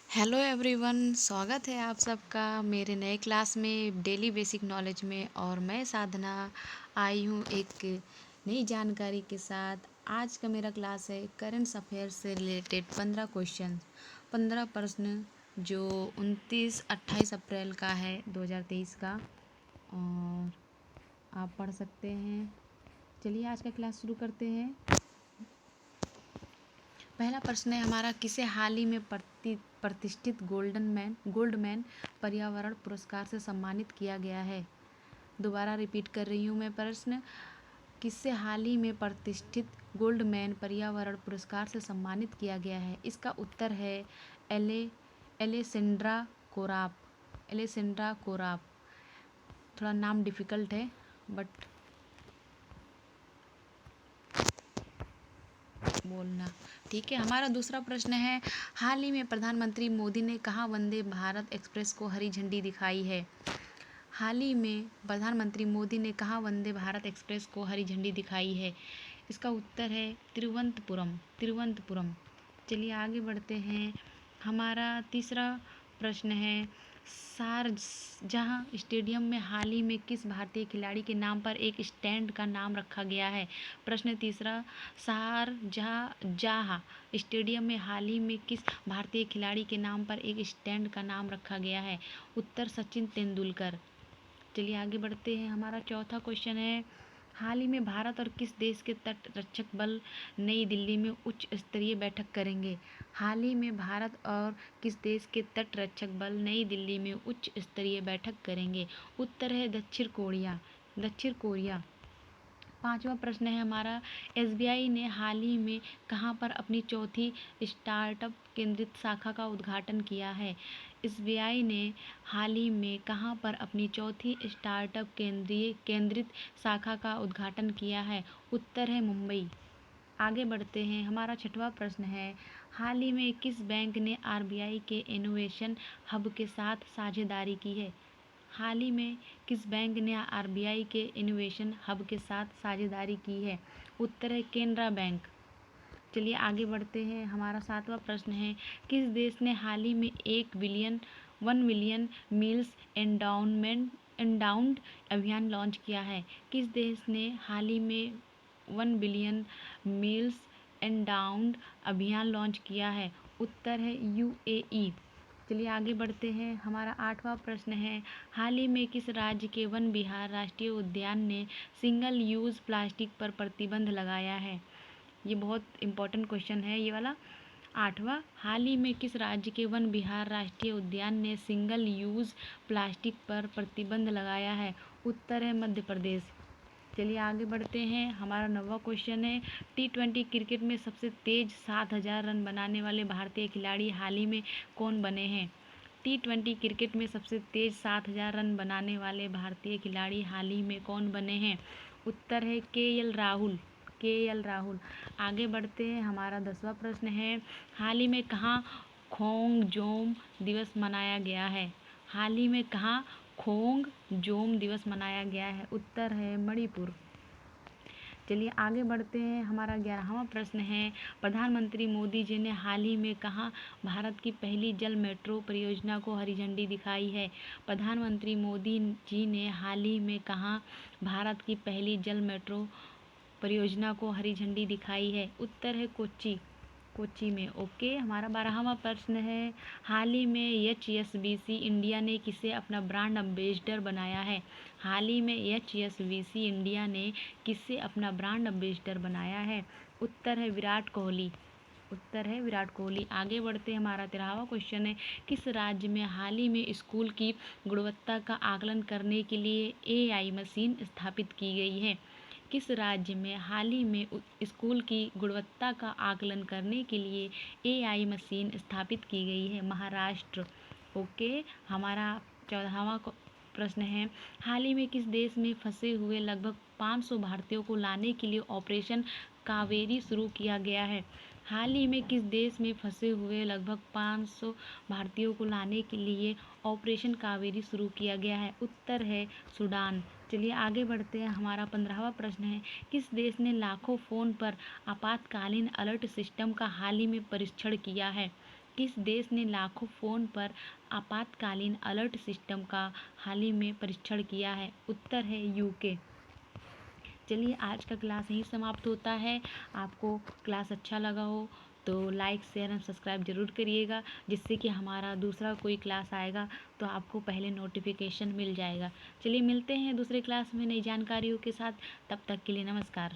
Hello everyone, स्वागत है आप सबका मेरे नए क्लास में डेली बेसिक नॉलेज में। और मैं साधना आई हूँ एक नई जानकारी के साथ। आज का मेरा क्लास है करंट अफेयर्स से रिलेटेड 15 क्वेश्चन, 15 प्रश्न जो 29-28 अप्रैल का है 2023 का। और आप पढ़ सकते हैं। चलिए आज का क्लास शुरू करते हैं। पहला प्रश्न है हमारा, किसे हाल ही में प्रतिष्ठित गोल्डमैन पर्यावरण पुरस्कार से सम्मानित किया गया है। दोबारा रिपीट कर रही हूँ मैं प्रश्न, किसे हाल ही में प्रतिष्ठित गोल्डमैन पर्यावरण पुरस्कार से सम्मानित किया गया है। इसका उत्तर है एलेसेंड्रा कोराप। थोड़ा नाम डिफ़िकल्ट है बट बोलना ठीक है। हमारा दूसरा प्रश्न है, हाल ही में प्रधानमंत्री मोदी ने कहाँ वंदे भारत एक्सप्रेस को हरी झंडी दिखाई है। हाल ही में प्रधानमंत्री मोदी ने कहाँ वंदे भारत एक्सप्रेस को हरी झंडी दिखाई है। इसका उत्तर है तिरुवनंतपुरम। चलिए आगे बढ़ते हैं। हमारा तीसरा प्रश्न है, शारजाह स्टेडियम में हाल ही में किस भारतीय खिलाड़ी के नाम पर एक स्टैंड का नाम रखा गया है। प्रश्न तीसरा, शारजाह स्टेडियम में हाल ही में किस भारतीय खिलाड़ी के नाम पर एक स्टैंड का नाम रखा गया है। उत्तर सचिन तेंदुलकर। चलिए आगे बढ़ते हैं। हमारा चौथा क्वेश्चन है, हाल ही में भारत और किस देश के तट रक्षक बल नई दिल्ली में उच्च स्तरीय बैठक करेंगे। हाल ही में भारत और किस देश के तट रक्षक बल नई दिल्ली में उच्च स्तरीय बैठक करेंगे। उत्तर है दक्षिण कोरिया। पांचवा प्रश्न है हमारा, एसबीआई ने हाल ही में कहां पर अपनी चौथी स्टार्टअप केंद्रित शाखा का उद्घाटन किया है। एसबीआई ने हाल ही में कहां पर अपनी चौथी स्टार्टअप केंद्रित शाखा का उद्घाटन किया है। उत्तर है मुंबई। आगे बढ़ते हैं। हमारा छठवां प्रश्न है, हाल ही में किस बैंक ने आरबीआई के इनोवेशन हब के साथ साझेदारी की है। हाल ही में किस बैंक ने आरबीआई के इनोवेशन हब के साथ साझेदारी की है। उत्तर है केनरा बैंक। चलिए आगे बढ़ते हैं। हमारा सातवां प्रश्न है, किस देश ने हाल ही में 1 मिलियन मील्स एंडाउंड अभियान लॉन्च किया है। किस देश ने हाल ही में 1 बिलियन मील्स एंडाउंड अभियान लॉन्च किया है। उत्तर है यूएई। चलिए आगे बढ़ते हैं। हमारा आठवां प्रश्न है, हाल ही में किस राज्य के वन विहार राष्ट्रीय उद्यान ने सिंगल यूज़ प्लास्टिक पर प्रतिबंध लगाया है। ये बहुत इम्पोर्टेंट क्वेश्चन है ये वाला। आठवां, हाल ही में किस राज्य के वन विहार राष्ट्रीय उद्यान ने सिंगल यूज़ प्लास्टिक पर प्रतिबंध लगाया है। उत्तर है मध्य प्रदेश। चलिए आगे बढ़ते हैं। हमारा 9वां क्वेश्चन है, T20 क्रिकेट में सबसे तेज 7,000 रन बनाने वाले भारतीय खिलाड़ी हाल ही में कौन बने हैं। T20 क्रिकेट में सबसे तेज 7,000 रन बनाने वाले भारतीय खिलाड़ी हाल ही में कौन बने हैं। उत्तर है के एल राहुल। आगे बढ़ते हैं। हमारा 10वां प्रश्न है, हाल ही में कहाँ खोंगजोम दिवस मनाया गया है। हाल ही में कहाँ खोंगजोम दिवस मनाया गया है। उत्तर है मणिपुर। चलिए आगे बढ़ते हैं। हमारा 11वां प्रश्न है, प्रधानमंत्री मोदी जी ने हाल ही में कहाँ भारत की पहली जल मेट्रो परियोजना को हरी झंडी दिखाई है। प्रधानमंत्री मोदी जी ने हाल ही में कहाँ भारत की पहली जल मेट्रो परियोजना को हरी झंडी दिखाई है। उत्तर है कोच्चि में। ओके। हमारा 12वां प्रश्न है, हाल ही में एचएसबीसी इंडिया ने किसे अपना ब्रांड एम्बेसडर बनाया है। हाल ही में एचएसबीसी इंडिया ने किसे अपना ब्रांड एम्बेसडर बनाया है। उत्तर है विराट कोहली। आगे बढ़ते हैं। हमारा 13वां क्वेश्चन है, किस राज्य में हाल ही में स्कूल की गुणवत्ता का आकलन करने के लिए एआई मशीन स्थापित की गई है। किस राज्य में हाल ही में स्कूल की गुणवत्ता का आकलन करने के लिए एआई मशीन स्थापित की गई है। महाराष्ट्र। ओके। हमारा 14वां प्रश्न है, हाल ही में किस देश में फंसे हुए लगभग 500 भारतीयों को लाने के लिए ऑपरेशन कावेरी शुरू किया गया है। हाल ही में किस देश में फंसे हुए लगभग 500 भारतीयों को लाने के लिए ऑपरेशन कावेरी शुरू किया गया है। उत्तर है सूडान। चलिए आगे बढ़ते हैं। हमारा 15वां प्रश्न है, किस देश ने लाखों फ़ोन पर आपातकालीन अलर्ट सिस्टम का हाल ही में परीक्षण किया है। किस देश ने लाखों फ़ोन पर आपातकालीन अलर्ट सिस्टम का हाल ही में परीक्षण किया है? उत्तर है यूके। चलिए आज का क्लास यहीं समाप्त होता है। आपको क्लास अच्छा लगा हो तो लाइक शेयर एंड सब्सक्राइब ज़रूर करिएगा, जिससे कि हमारा दूसरा कोई क्लास आएगा तो आपको पहले नोटिफिकेशन मिल जाएगा। चलिए मिलते हैं दूसरे क्लास में नई जानकारियों के साथ। तब तक के लिए नमस्कार।